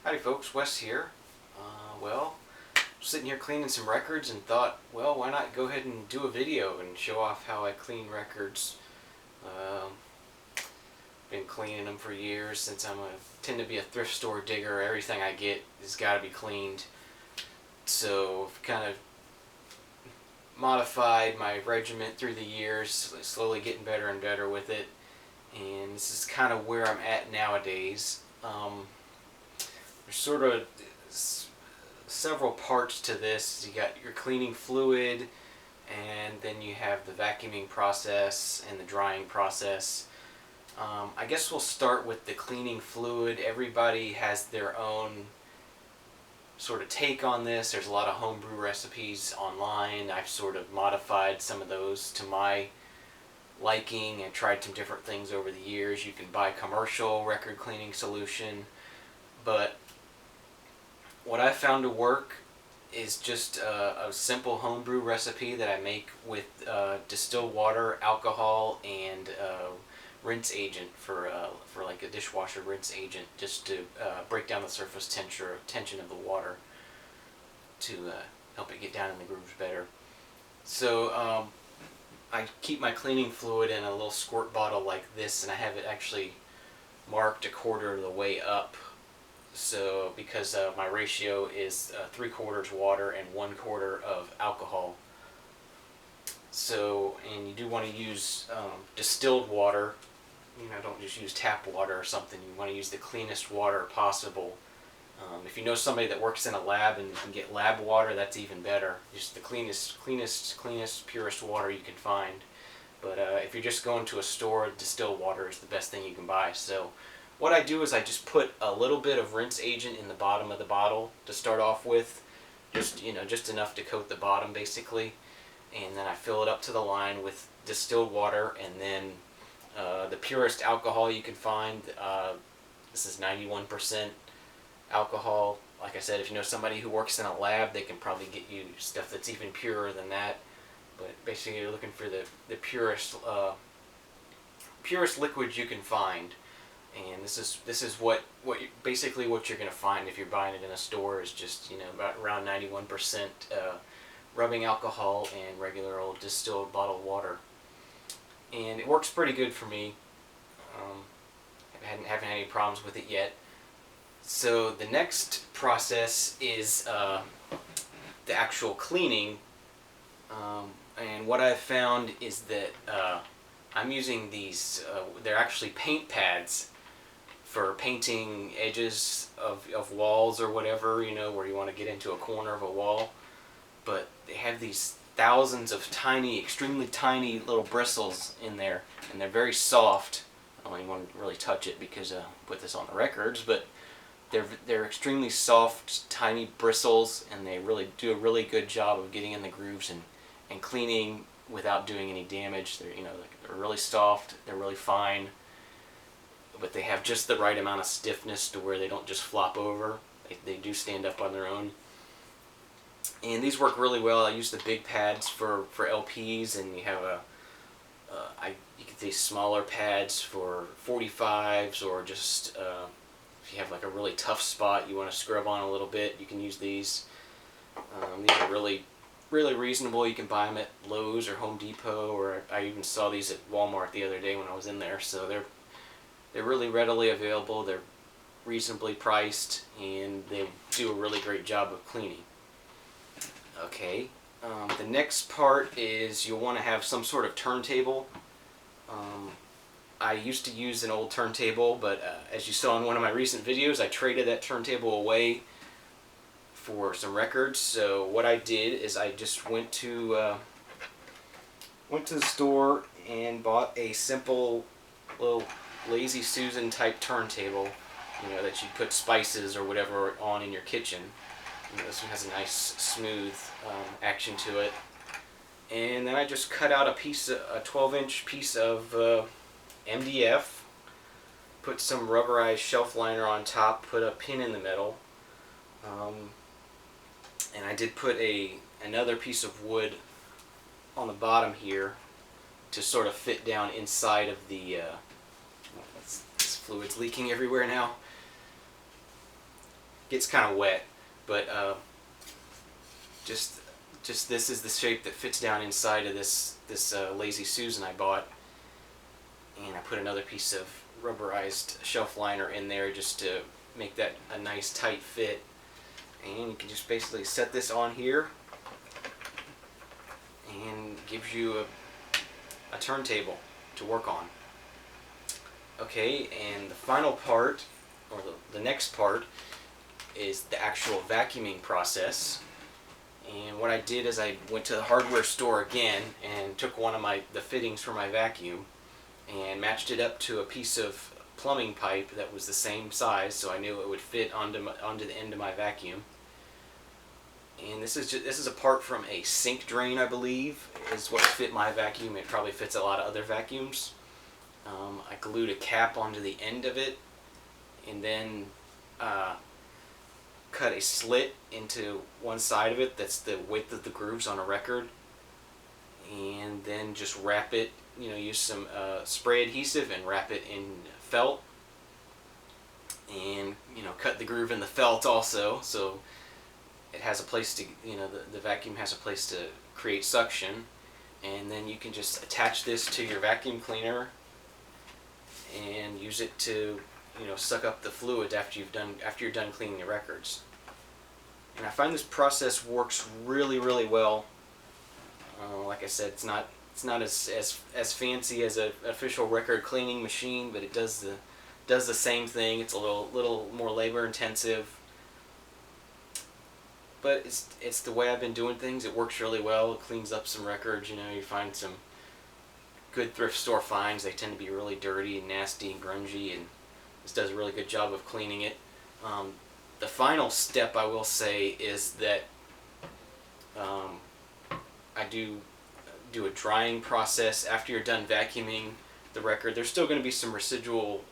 Howdy folks, Wes here. Well, sitting here cleaning some records and thought, well, why not go ahead and do a video and show off how I clean records. Um, Been cleaning them for years since tend to be a thrift store digger. Everything I get has got to be cleaned. So I've kind of modified my regiment through the years, slowly getting better and better with it. And this is kind of where I'm at nowadays. There's sort of several parts to this. You got your cleaning fluid, and then you have the vacuuming process and the drying process. I guess we'll start with the cleaning fluid. Everybody has their own sort of take on this. There's a lot of homebrew recipes online. I've sort of modified some of those to my liking and tried some different things over the years. You can buy commercial record cleaning solution, but what I found to work is just a simple homebrew recipe that I make with distilled water, alcohol, and rinse agent for like a dishwasher rinse agent, just to break down the surface tension of the water to help it get down in the grooves better. So I keep my cleaning fluid in a little squirt bottle like this, and I have it actually marked a quarter of the way up. So because my ratio is 3/4 water and 1/4 of alcohol. So, and you do want to use distilled water. Don't just use tap water or something. You want to use the cleanest water possible. If you know somebody that works in a lab and you can get lab water, that's even better. Just the cleanest, purest water you can find. But if you're just going to a store, distilled water is the best thing you can buy. So what I do is I just put a little bit of rinse agent in the bottom of the bottle to start off with, just enough to coat the bottom basically, and then I fill it up to the line with distilled water, and then the purest alcohol you can find. This is 91% alcohol. Like I said, if you know somebody who works in a lab, they can probably get you stuff that's even purer than that. But basically, you're looking for the purest liquid you can find. And this is basically what you're going to find if you're buying it in a store, is just about around 91% rubbing alcohol and regular old distilled bottled water, and it works pretty good for me. Haven't had any problems with it yet. So the next process is the actual cleaning, and what I've found is that I'm using these. They're actually paint pads for painting edges of walls or whatever, where you want to get into a corner of a wall. But they have these thousands of tiny, extremely tiny little bristles in there, and they're very soft. I don't even want to really touch it because I put this on the records, but they're extremely soft, tiny bristles, and they really do a really good job of getting in the grooves and cleaning without doing any damage. They're they're really soft, they're really fine, but they have just the right amount of stiffness to where they don't just flop over. They do stand up on their own. And these work really well. I use the big pads for LPs, and you have you get these smaller pads for 45s, or just if you have like a really tough spot you want to scrub on a little bit, you can use these. These are really reasonable. You can buy them at Lowe's or Home Depot, or I even saw these at Walmart the other day when I was in there. So they're really readily available. They're reasonably priced, and they do a really great job of cleaning. Okay, the next part is you'll want to have some sort of turntable. I used to use an old turntable, but as you saw in one of my recent videos, I traded that turntable away for some records. So what I did is I just went to the store and bought a simple little Lazy Susan type turntable, that you put spices or whatever on in your kitchen. This one has a nice smooth action to it. And then I just cut out a 12-inch piece of MDF, put some rubberized shelf liner on top, put a pin in the middle, and I did put another piece of wood on the bottom here to sort of fit down inside of the this fluid's leaking everywhere now. gets kind of wet, but just this is the shape that fits down inside of this Lazy Susan I bought, and I put another piece of rubberized shelf liner in there just to make that a nice tight fit. And you can just basically set this on here, and gives you a turntable to work on. Okay, and the final part, or the next part, is the actual vacuuming process. And what I did is I went to the hardware store again and took one of the fittings for my vacuum and matched it up to a piece of plumbing pipe that was the same size, so I knew it would fit onto the end of my vacuum. And this is a part from a sink drain, I believe, is what fit my vacuum. It probably fits a lot of other vacuums. I glued a cap onto the end of it, and then cut a slit into one side of it that's the width of the grooves on a record, and then just wrap it, use some spray adhesive and wrap it in felt, and cut the groove in the felt also, so it has a place to, the vacuum has a place to create suction. And then you can just attach this to your vacuum cleaner and use it to, suck up the fluid after you're done cleaning the records. And I find this process works really, really well. Like I said, it's not as fancy as an official record cleaning machine, but it does the same thing. It's a little more labor intensive, but it's the way I've been doing things. It works really well. It cleans up some records. You find some good thrift store finds. They tend to be really dirty and nasty and grungy, and this does a really good job of cleaning it. The final step, I will say, is that I do a drying process after you're done vacuuming the record. There's still going to be some residual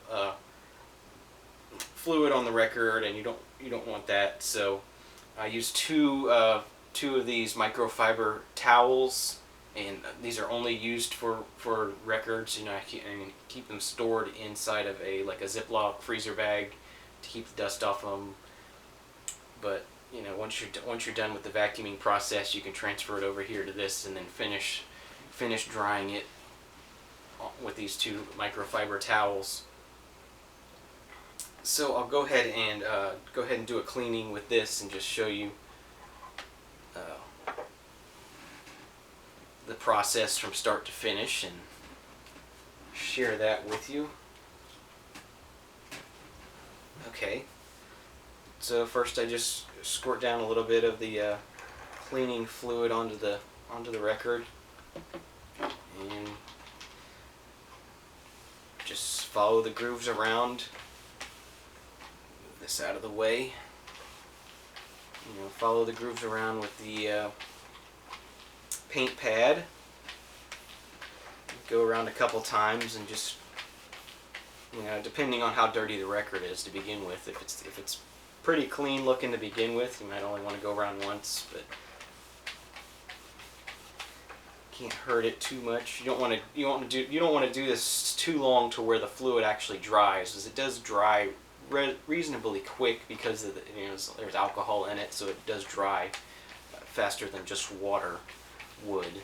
fluid on the record, and you don't want that. So I use two of these microfiber towels, and these are only used for records. I keep them stored inside of a Ziploc freezer bag to keep the dust off them. But once you're done with the vacuuming process, you can transfer it over here to this, and then finish drying it with these two microfiber towels. So I'll go ahead and do a cleaning with this and just show you the process from start to finish and share that with you. Okay. So first I just squirt down a little bit of the cleaning fluid onto the record, and just follow the grooves around. Move this out of the way. Follow the grooves around with the paint pad. Go around a couple times and just, depending on how dirty the record is to begin with. If it's pretty clean looking to begin with, you might only want to go around once, but can't hurt it too much. You don't want to do this too long to where the fluid actually dries, because it does dry reasonably quick because of there's alcohol in it, so it does dry faster than just water would.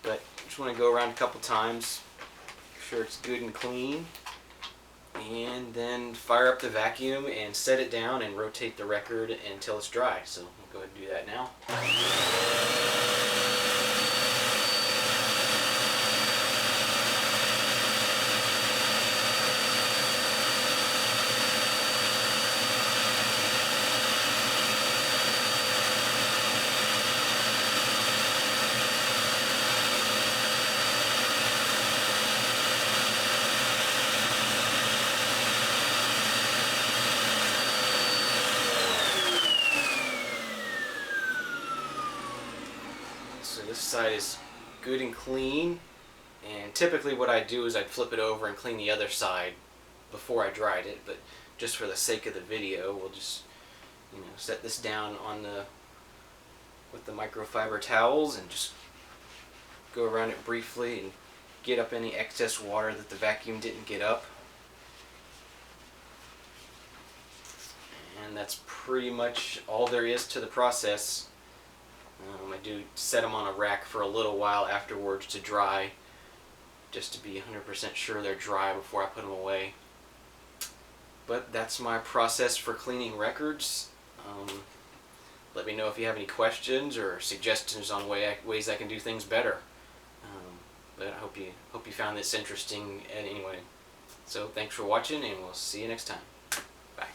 But just want to go around a couple times, make sure it's good and clean, and then fire up the vacuum and set it down and rotate the record until it's dry. So we'll go ahead and do that now. So this side is good and clean, and typically what I do is I'd flip it over and clean the other side before I dried it, but just for the sake of the video, we'll just set this down with the microfiber towels and just go around it briefly and get up any excess water that the vacuum didn't get up. and that's pretty much all there is to the process. I do set them on a rack for a little while afterwards to dry, just to be 100% sure they're dry before I put them away. But that's my process for cleaning records. Let me know if you have any questions or suggestions on ways I can do things better. But I hope you found this interesting anyway. So thanks for watching, and we'll see you next time. Bye.